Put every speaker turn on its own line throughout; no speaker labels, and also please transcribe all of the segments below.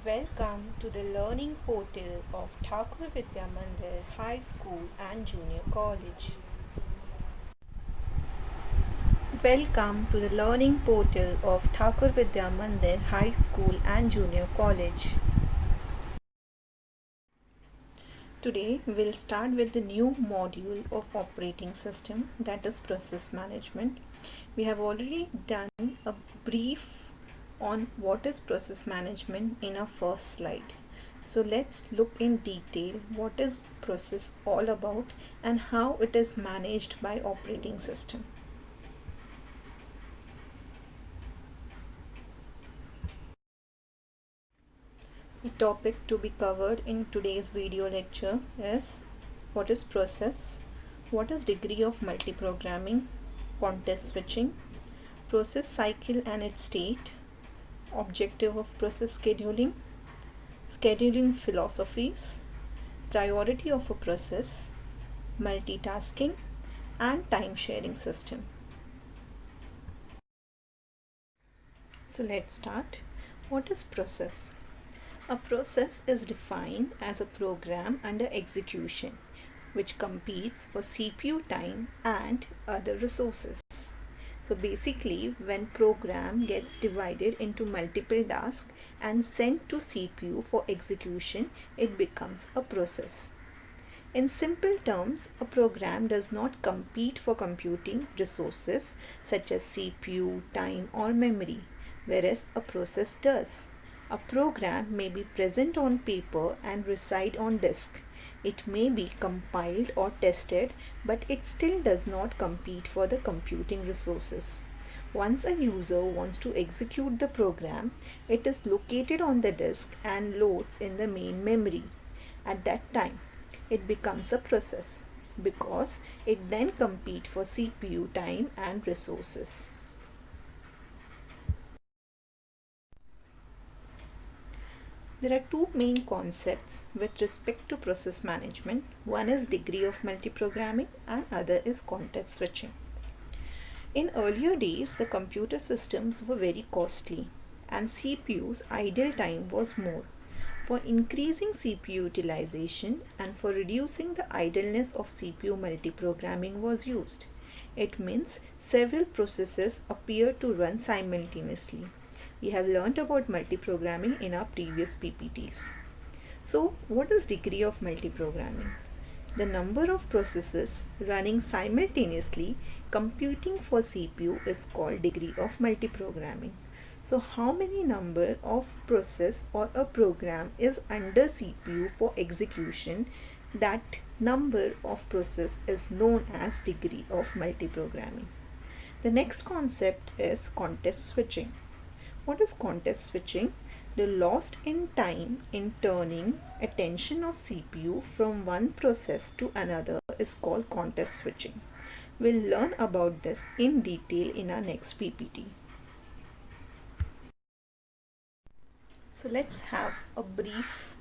Welcome to the learning portal of Thakur Vidya Mandir High School and Junior College. Welcome to the learning portal of Thakur Vidya Mandir High School and Junior College. Today we'll start with the new module of operating system, that is process management. We have already done a brief on what is process management in our first slide. So let's look in detail what is process all about and how it is managed by operating system. The topic to be covered in today's video lecture is what is process, what is degree of multiprogramming, context switching, process cycle and its state, objective of process scheduling, scheduling philosophies, priority of a process, multitasking, and time sharing system. So let's start. What is process? A process is defined as a program under execution which competes for CPU time and other resources. So basically, when program gets divided into multiple tasks and sent to CPU for execution, it becomes a process. In simple terms, a program does not compete for computing resources such as CPU, time, or memory, whereas a process does. A program may be present on paper and reside on disk. It may be compiled or tested, but it still does not compete for the computing resources. Once a user wants to execute the program, it is located on the disk and loads in the main memory. At that time, it becomes a process because it then competes for CPU time and resources. There are two main concepts with respect to process management. One is degree of multiprogramming and other is context switching. In earlier days, the computer systems were very costly and CPU's idle time was more. For increasing CPU utilization and for reducing the idleness of CPU, multiprogramming was used. It means several processes appear to run simultaneously. We have learnt about multiprogramming in our previous PPTs. So, what is degree of multiprogramming? The number of processes running simultaneously computing for CPU is called degree of multiprogramming. So, how many number of process or a program is under CPU for execution, that number of process is known as degree of multiprogramming. The next concept is context switching. What is context switching? The lost in time in turning attention of CPU from one process to another is called context switching. We'll learn about this in detail in our next PPT. So let's have a brief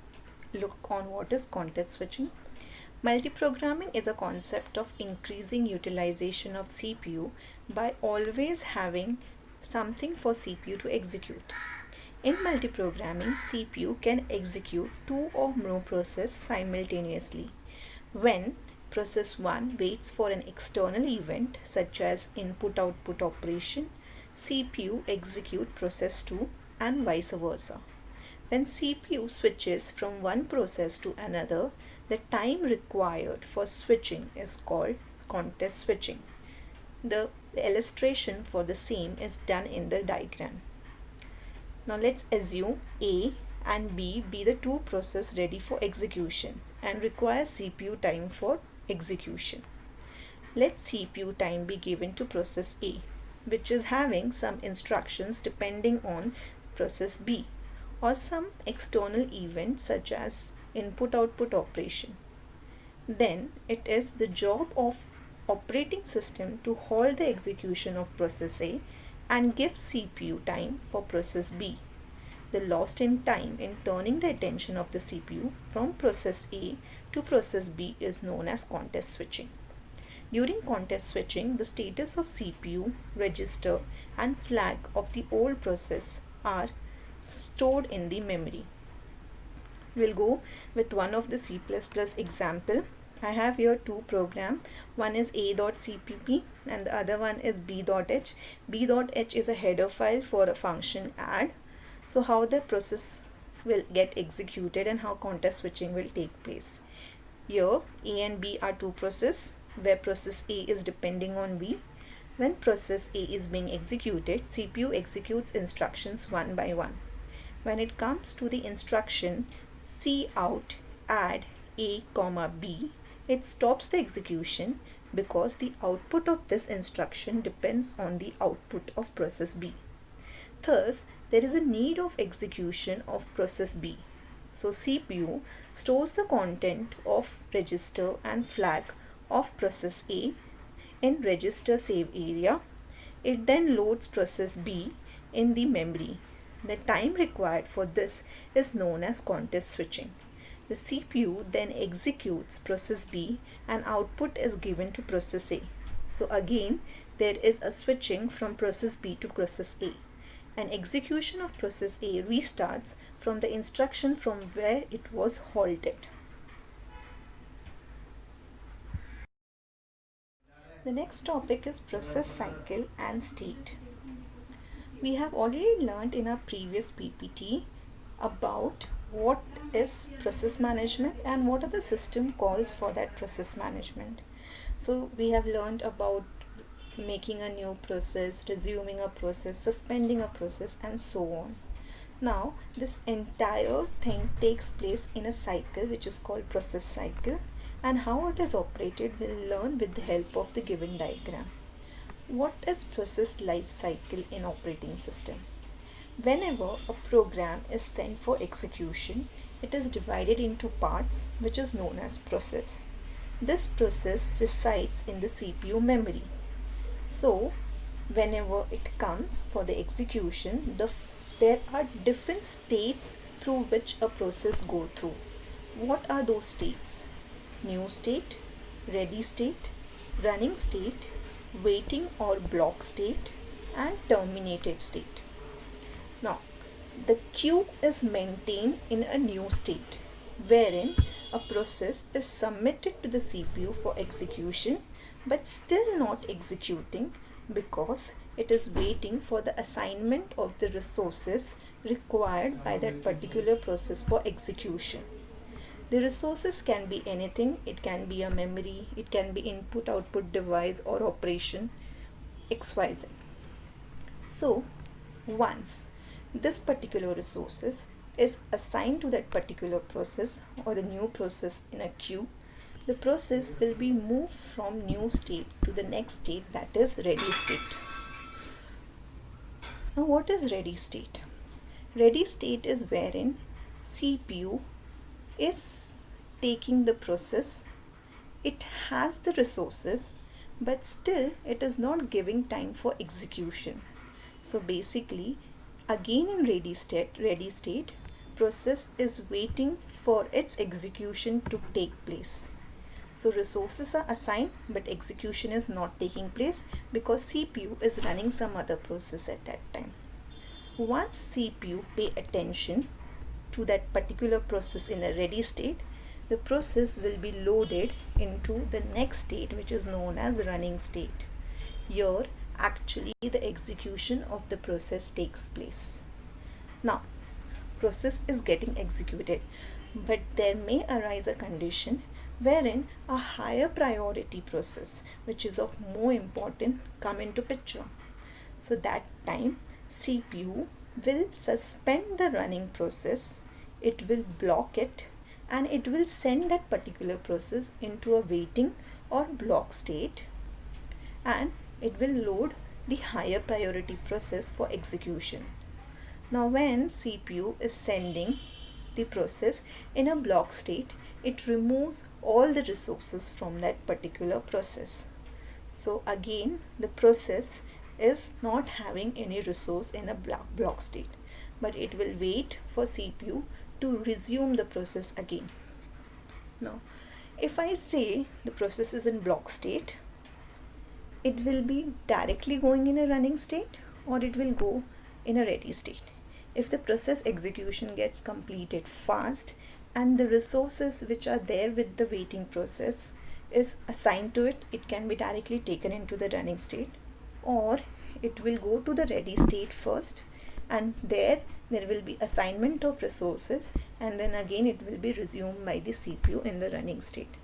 look on what is context switching. Multiprogramming is a concept of increasing utilization of CPU by always having something for CPU to execute. In multiprogramming, CPU can execute two or more processes simultaneously. When process 1 waits for an external event such as input-output operation, CPU execute process 2 and vice versa. When CPU switches from one process to another, the time required for switching is called context switching. The illustration for the same is done in the diagram. Now let's assume A and B be the two processes ready for execution and require CPU time for execution. Let CPU time be given to process A, which is having some instructions depending on process B or some external event such as input-output operation. Then it is the job of operating system to halt the execution of process A and give CPU time for process B. The lost in time in turning the attention of the CPU from process A to process B is known as context switching. During context switching, the status of CPU, register and flag of the old process are stored in the memory. We'll go with one of the C++ example. I have here two programs. One is a.cpp and the other one is b.h. b.h is a header file for a function add. So how the process will get executed and how context switching will take place. Here A and B are two processes where process A is depending on B. When process A is being executed, CPU executes instructions one by one. When it comes to the instruction cout add A, B, it stops the execution because the output of this instruction depends on the output of process B. Thus, there is a need of execution of process B. So CPU stores the content of register and flag of process A in register save area. It then loads process B in the memory. The time required for this is known as context switching. The CPU then executes process B and output is given to process A. So again, there is a switching from process B to process A. An execution of process A restarts from the instruction from where it was halted. The next topic is process cycle and state. We have already learned in our previous PPT about what is process management and what are the system calls for that process management. So we have learned about making a new process, resuming a process, suspending a process, and so on. Now this entire thing takes place in a cycle which is called process cycle, and how it is operated we'll learn with the help of the given diagram. What is process life cycle in operating system? Whenever a program is sent for execution, it is divided into parts which is known as process. This process resides in the CPU memory. So whenever it comes for the execution, there are different states through which a process goes through. What are those states? New state, ready state, running state, waiting or block state, and terminated state. Now, the queue is maintained in a new state, wherein a process is submitted to the CPU for execution but still not executing because it is waiting for the assignment of the resources required by that particular process for execution. The resources can be anything. It can be a memory, it can be input output device or operation XYZ. So once this particular resources is assigned to that particular process or the new process in a queue, the process will be moved from new state to the next state, that is ready state. Now what is ready state? Ready state is wherein CPU is taking the process, it has the resources, but still it is not giving time for execution. So basically, again in ready state, process is waiting for its execution to take place. So resources are assigned but execution is not taking place because CPU is running some other process at that time. Once CPU pay attention to that particular process in a ready state, the process will be loaded into the next state which is known as running state. Here actually the execution of the process takes place. Now process is getting executed, but there may arise a condition wherein a higher priority process which is of more importance come into picture. So that time CPU will suspend the running process, it will block it, and it will send that particular process into a waiting or block state, and it will load the higher priority process for execution. Now when CPU is sending the process in a block state, it removes all the resources from that particular process. So again the process is not having any resource in a block state, but it will wait for CPU to resume the process again. Now if I say the process is in block state, it will be directly going in a running state or it will go in a ready state. If the process execution gets completed fast, and the resources which are there with the waiting process is assigned to it. It can be directly taken into the running state, or it will go to the ready state first, and there will be assignment of resources, and then again it will be resumed by the CPU in the running state.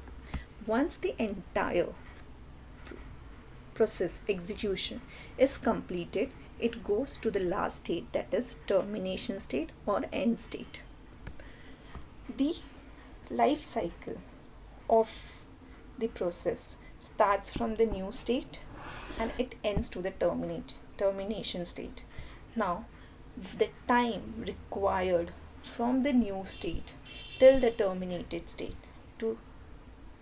Once the entire process execution is completed, it goes to the last state, that is termination state or end state. The life cycle of the process starts from the new state and it ends to the termination state. Now, the time required from the new state till the terminated state to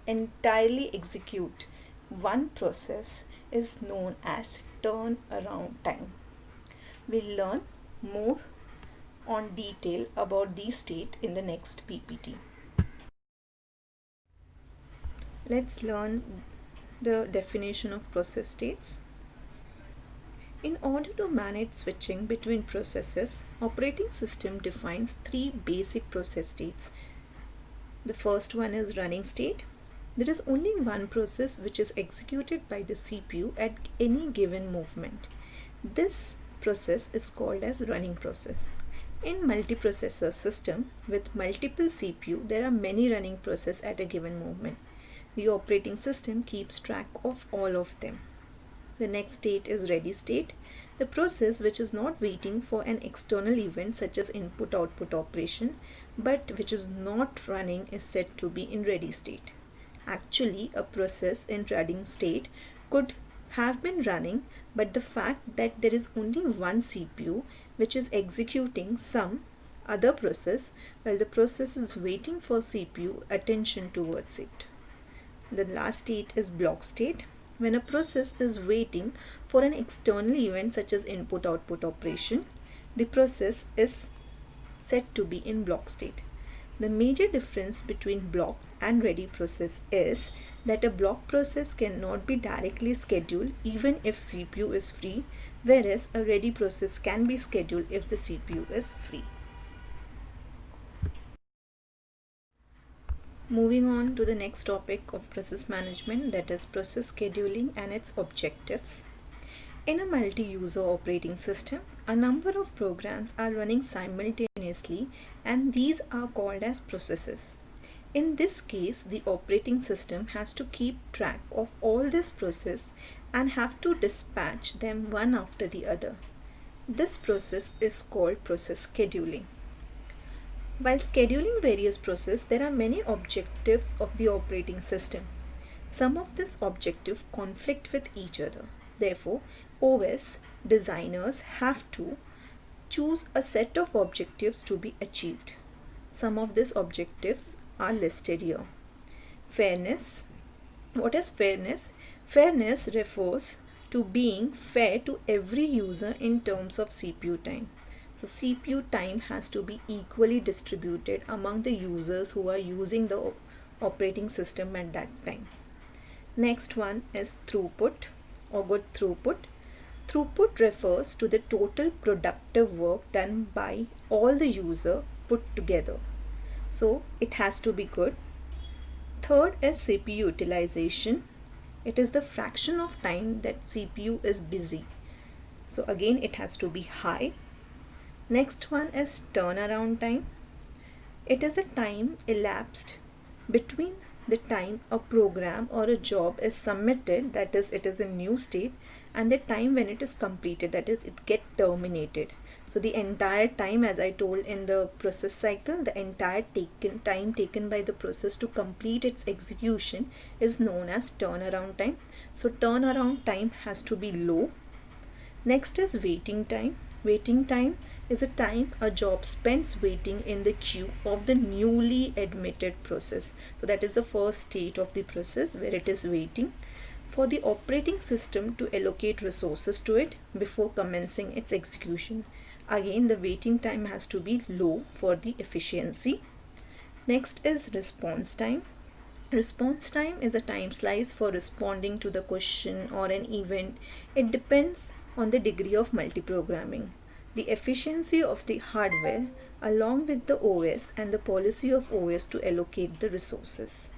entirely execute one process is known as turnaround time. We'll learn more on detail about these states in the next PPT. Let's learn the definition of process states. In order to manage switching between processes, operating system defines three basic process states. The first one is running state. There is only one process which is executed by the CPU at any given movement. This process is called as running process. In multiprocessor system with multiple CPU, there are many running processes at a given moment. The operating system keeps track of all of them. The next state is ready state. The process which is not waiting for an external event such as input-output operation, but which is not running, is said to be in ready state. Actually, a process in running state could have been running, but the fact that there is only one CPU which is executing some other process while the process is waiting for CPU attention towards it. The last state is block state. When a process is waiting for an external event such as input-output operation, the process is said to be in block state. The major difference between block and ready process is that a block process cannot be directly scheduled even if CPU is free, whereas a ready process can be scheduled if the CPU is free. Moving on to the next topic of process management, that is process scheduling and its objectives. In a multi-user operating system, a number of programs are running simultaneously and these are called as processes. In this case, the operating system has to keep track of all this process and have to dispatch them one after the other. This process is called process scheduling. While scheduling various processes, there are many objectives of the operating system. Some of these objectives conflict with each other. Therefore, OS designers have to choose a set of objectives to be achieved. Some of these objectives are listed here. Fairness. What is fairness? Fairness refers to being fair to every user in terms of CPU time. So CPU time has to be equally distributed among the users who are using the operating system at that time. Next one is throughput or good throughput. Throughput refers to the total productive work done by all the user put together. So it has to be good. Third is CPU utilization. It is the fraction of time that CPU is busy. So again it has to be high. Next one is turnaround time. It is the time elapsed between the time a program or a job is submitted, that is it is a new state, and the time when it is completed, that is it get terminated. So the entire time, as I told in the process cycle, the entire time taken by the process to complete its execution is known as turnaround time. So turnaround time has to be low. Next is waiting time. Waiting time is a time a job spends waiting in the queue of the newly admitted process. So that is the first state of the process where it is waiting for the operating system to allocate resources to it before commencing its execution. Again, the waiting time has to be low for the efficiency. Next is response time. Response time is a time slice for responding to the question or an event. It depends on the degree of multiprogramming. the efficiency of the hardware along with the OS and the policy of OS to allocate the resources.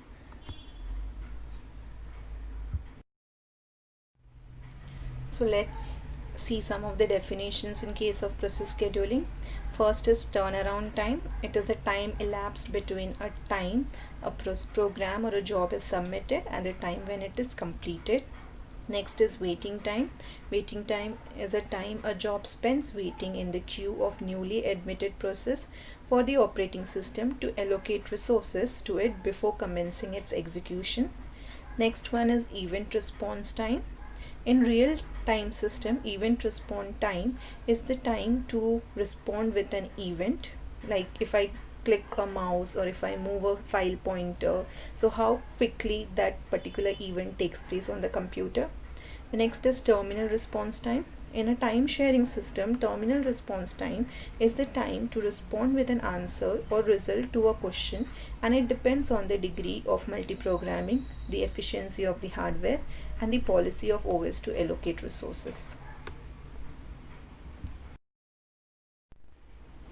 So let's see some of the definitions in case of process scheduling. First is turnaround time. It is the time elapsed between a time a program or a job is submitted and the time when it is completed. Next is waiting time. Waiting time is a time a job spends waiting in the queue of newly admitted process for the operating system to allocate resources to it before commencing its execution. Next one is event response time. In real time system, event response time is the time to respond with an event. Like if I click a mouse or if I move a file pointer, so how quickly that particular event takes place on the computer. The next is terminal response time. In a time sharing system, terminal response time is the time to respond with an answer or result to a question, and it depends on the degree of multiprogramming, the efficiency of the hardware, and the policy of OS to allocate resources.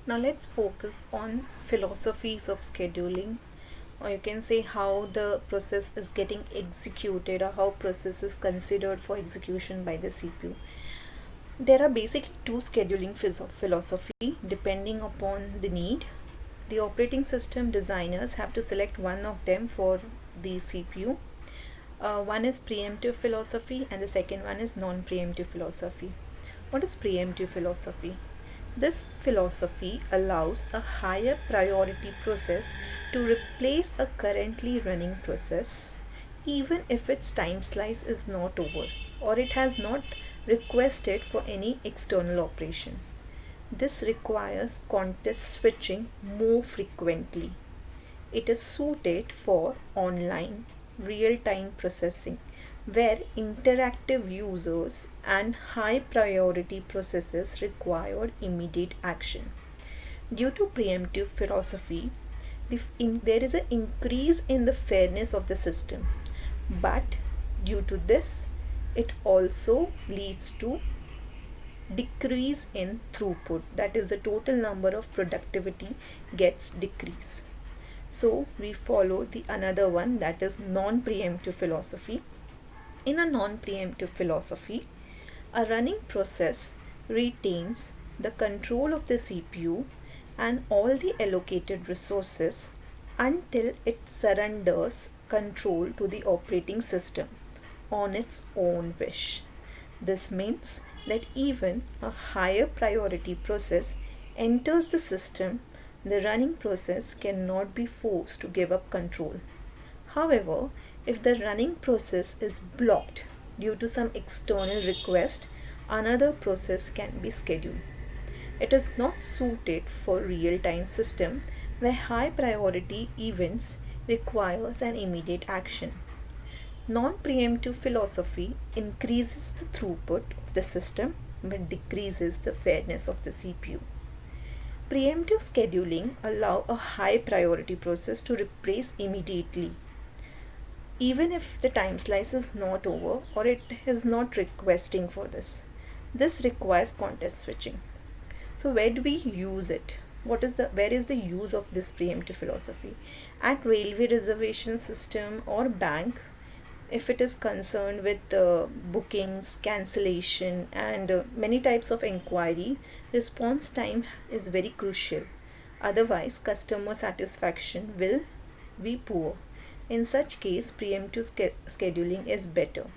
Now let's focus on philosophies of scheduling, or you can say how the process is getting executed or how process is considered for execution by the CPU. There are basically two scheduling philosophy depending upon the need. The operating system designers have to select one of them for the CPU. One is preemptive philosophy and the second one is non-preemptive philosophy. What is preemptive philosophy? This philosophy allows a higher priority process to replace a currently running process even if its time slice is not over or it has not requested for any external operation. This requires context switching more frequently. It is suited for online real-time processing where interactive users and high priority processes require immediate action. Due to preemptive philosophy, there is an increase in the fairness of the system, but due to this, it also leads to decrease in throughput, that is the total number of productivity gets decreased. So we follow the another one, that is non-preemptive philosophy. In a non-preemptive philosophy, a running process retains the control of the CPU and all the allocated resources until it surrenders control to the operating system on its own wish. This means that even a higher priority process enters the system, the running process cannot be forced to give up control. However, if the running process is blocked due to some external request, another process can be scheduled. It is not suited for real-time system where high priority events requires an immediate action. Non-preemptive philosophy increases the throughput of the system but decreases the fairness of the CPU. Preemptive scheduling allows a high priority process to replace immediately even if the time slice is not over or it is not requesting for this. This requires context switching. So where do we use it? Where is the use of this preemptive philosophy? At railway reservation system or bank, if it is concerned with bookings, cancellation, and many types of inquiry, response time is very crucial. Otherwise, customer satisfaction will be poor. In such case, preemptive scheduling is better.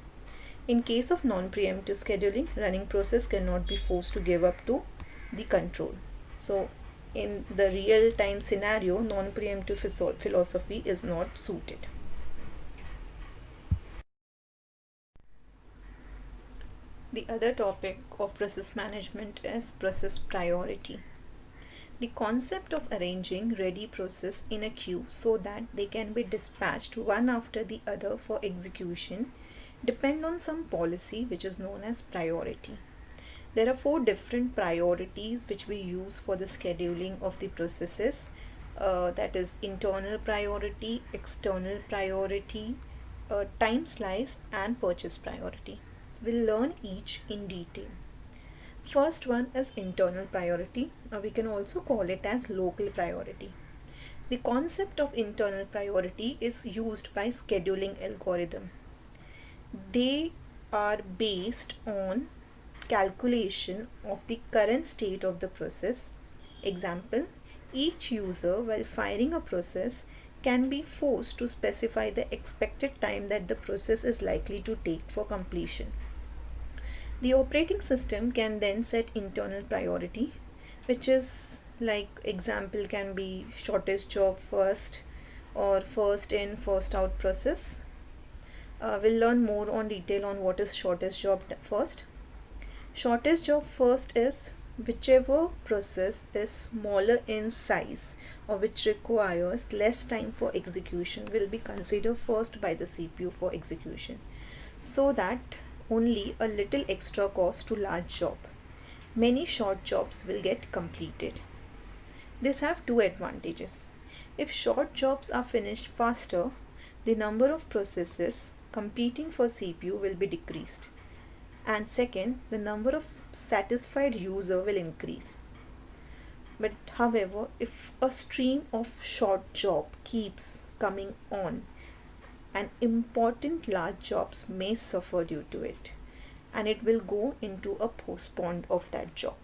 In case of non-preemptive scheduling, running process cannot be forced to give up to the control. So, in the real-time scenario, non-preemptive philosophy is not suited. The other topic of process management is process priority. The concept of arranging ready process in a queue so that they can be dispatched one after the other for execution depend on some policy which is known as priority. There are 4 different priorities which we use for the scheduling of the processes. That is internal priority, external priority, time slice, and purchase priority. We'll learn each in detail. First one is internal priority, or we can also call it as local priority. The concept of internal priority is used by scheduling algorithm. They are based on calculation of the current state of the process. Example, each user while firing a process can be forced to specify the expected time that the process is likely to take for completion. The operating system can then set internal priority, which is like example can be shortest job first or first in first out process. We'll learn more on detail on what is shortest job first. Shortest job first is whichever process is smaller in size or which requires less time for execution will be considered first by the CPU for execution, so that only a little extra cost to large job. Many short jobs will get completed. These have two advantages. If short jobs are finished faster, the number of processes competing for CPU will be decreased. And second, the number of satisfied user will increase. But however, if a stream of short job keeps coming on, and important large jobs may suffer due to it, and it will go into a postpone of that job.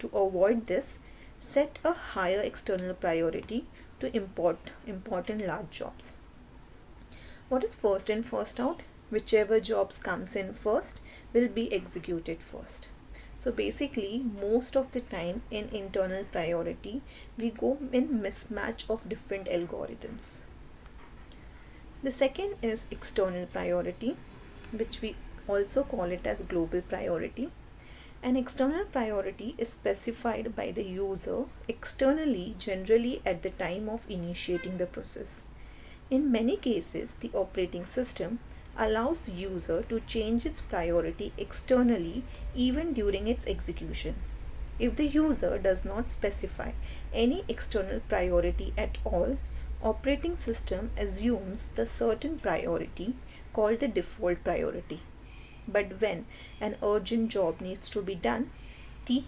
To avoid this, set a higher external priority to important large jobs. What is first in first out? Whichever jobs comes in first will be executed first. So basically most of the time in internal priority we go in mismatch of different algorithms. The second is external priority, which we also call it as global priority. An external priority is specified by the user externally, generally at the time of initiating the process. In many cases, the operating system allows user to change its priority externally even during its execution. If the user does not specify any external priority at all, operating system assumes the certain priority called the default priority. But when an urgent job needs to be done, the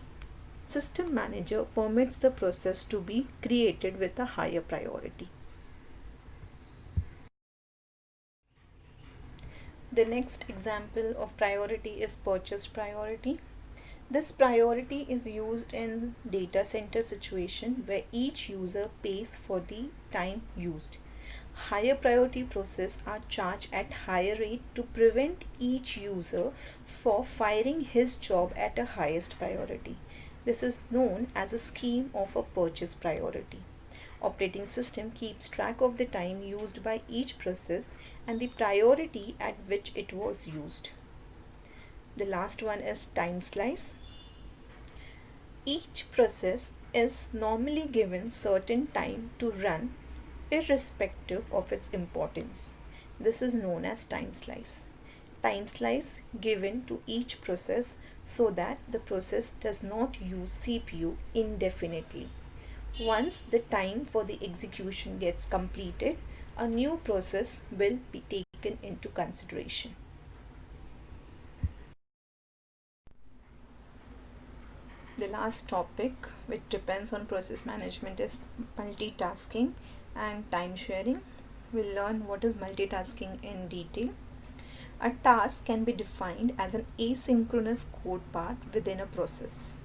system manager permits the process to be created with a higher priority. The next example of priority is purchase priority. This priority is used in data center situation where each user pays for the time used. Higher priority process are charged at higher rate to prevent each user for firing his job at a highest priority. This is known as a scheme of a purchase priority. Operating system keeps track of the time used by each process and the priority at which it was used. The last one is time slice. Each process is normally given certain time to run irrespective of its importance. This is known as time slice. Time slice given to each process so that the process does not use CPU indefinitely. Once the time for the execution gets completed, a new process will be taken into consideration. The last topic, which depends on process management, is multitasking and time sharing. We'll learn what is multitasking in detail. A task can be defined as an asynchronous code path within a process.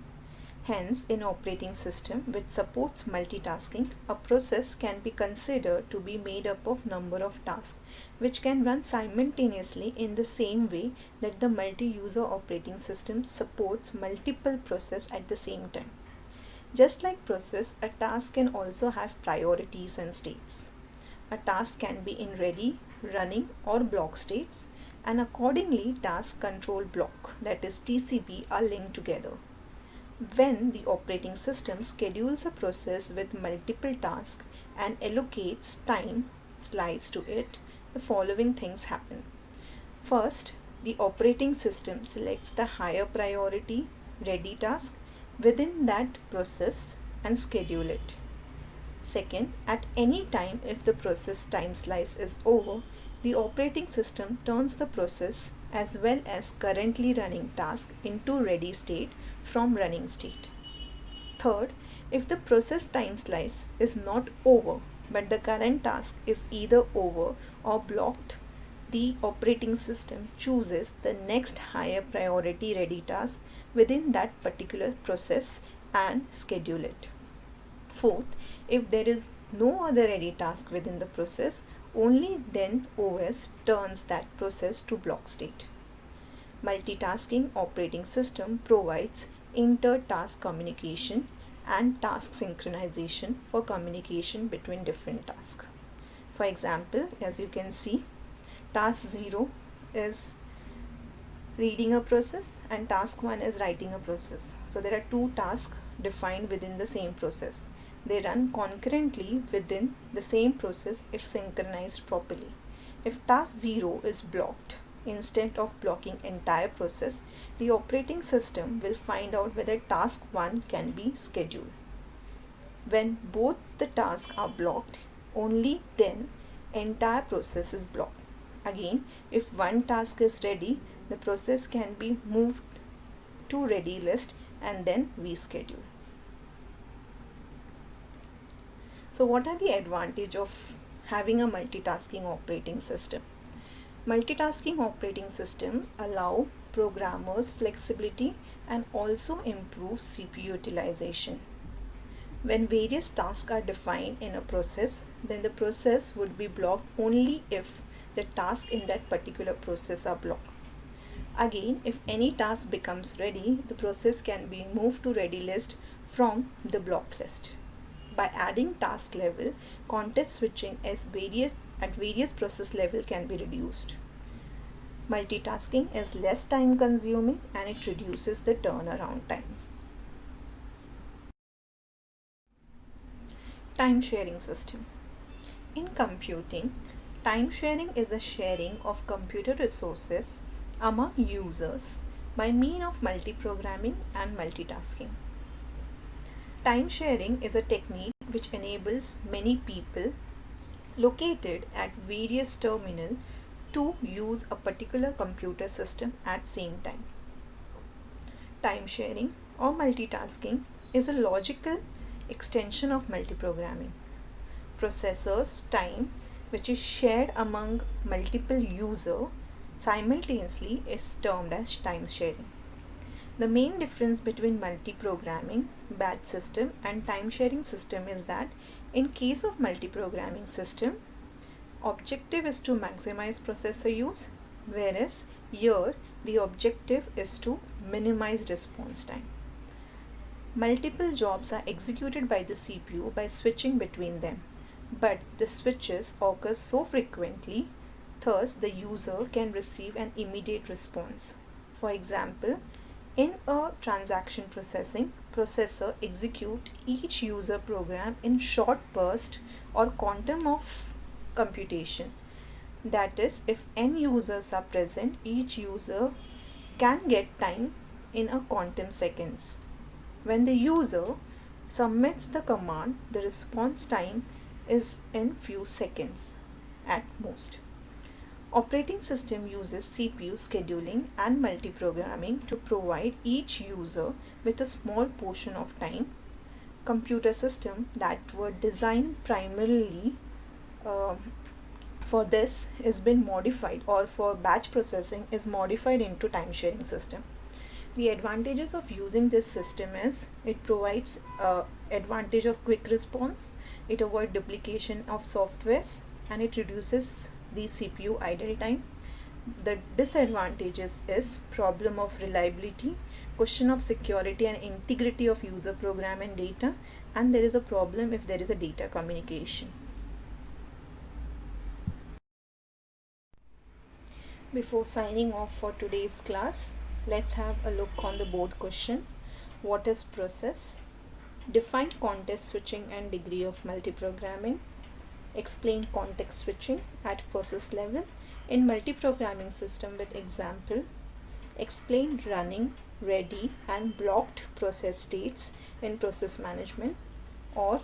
Hence, in operating system which supports multitasking, a process can be considered to be made up of number of tasks which can run simultaneously in the same way that the multi-user operating system supports multiple processes at the same time. Just like process, a task can also have priorities and states. A task can be in ready, running or block states, and accordingly task control block, that is TCB, are linked together. When the operating system schedules a process with multiple tasks and allocates time slice to it, the following things happen. First, the operating system selects the higher priority ready task within that process and schedule it. Second, at any time if the process time slice is over, the operating system turns the process as well as currently running task into ready state from running state. Third, if the process time slice is not over but the current task is either over or blocked, the operating system chooses the next higher priority ready task within that particular process and schedule it. Fourth, if there is no other ready task within the process, only then OS turns that process to block state. Multitasking operating system provides inter-task communication and task synchronization for communication between different tasks. For example, as you can see, task 0 is reading a process and task 1 is writing a process. So there are two tasks defined within the same process. They run concurrently within the same process if synchronized properly. If task 0 is blocked, instead of blocking entire process, the operating system will find out whether task 1 can be scheduled. When both the tasks are blocked, only then entire process is blocked. Again, if one task is ready, the process can be moved to ready list and then reschedule. So what are the advantages of having a multitasking operating system? Multitasking operating system allow programmers flexibility and also improve CPU utilization. When various tasks are defined in a process, then the process would be blocked only if the tasks in that particular process are blocked. Again, if any task becomes ready, the process can be moved to ready list from the block list. By adding task level, context switching at various process level can be reduced. Multitasking is less time consuming and it reduces the turnaround time. Time sharing system. In computing, time sharing is the sharing of computer resources among users by means of multiprogramming and multitasking. Time sharing is a technique which enables many people located at various terminals to use a particular computer system at same time. Time sharing or multitasking is a logical extension of multiprogramming. Processor's time, which is shared among multiple users simultaneously, is termed as time sharing. The main difference between multiprogramming, batch system and time sharing system is that in case of multiprogramming system, objective is to maximize processor use, whereas here the objective is to minimize response time. Multiple jobs are executed by the CPU by switching between them, but the switches occur so frequently, thus the user can receive an immediate response. For example, in a transaction processing, processor execute each user program in short burst or quantum of computation. That is, if n users are present, each user can get time in a quantum seconds. When the user submits the command, the response time is in few seconds at most. Operating system uses CPU scheduling and multiprogramming to provide each user with a small portion of time. Computer systems that were designed primarily for this has been modified, or for batch processing is modified into time sharing system. The advantages of using this system is it provides advantage of quick response, it avoids duplication of softwares, and it reduces the CPU idle time. The disadvantages is problem of reliability, question of security and integrity of user program and data, and there is a problem if there is a data communication. Before signing off for today's class, let's have a look on the board question. What is process? Define context switching and degree of multiprogramming. Explain context switching at process level in multiprogramming system with example. Explain running, ready and blocked process states in process management, or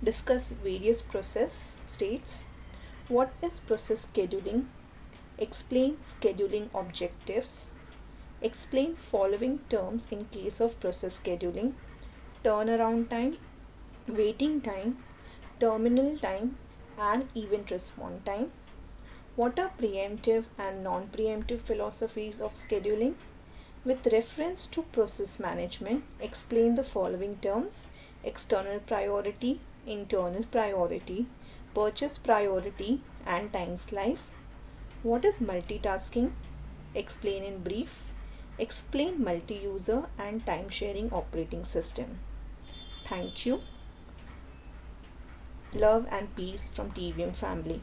discuss various process states. What is process scheduling? Explain scheduling objectives. Explain following terms in case of process scheduling: turnaround time, waiting time, terminal time, and event response time. What are preemptive and non preemptive philosophies of scheduling? With reference to process management, explain the following terms: external priority, internal priority, purchase priority, and time slice. What is multitasking? Explain in brief. Explain multi user and time sharing operating system. Thank you. Love and peace from TVM family.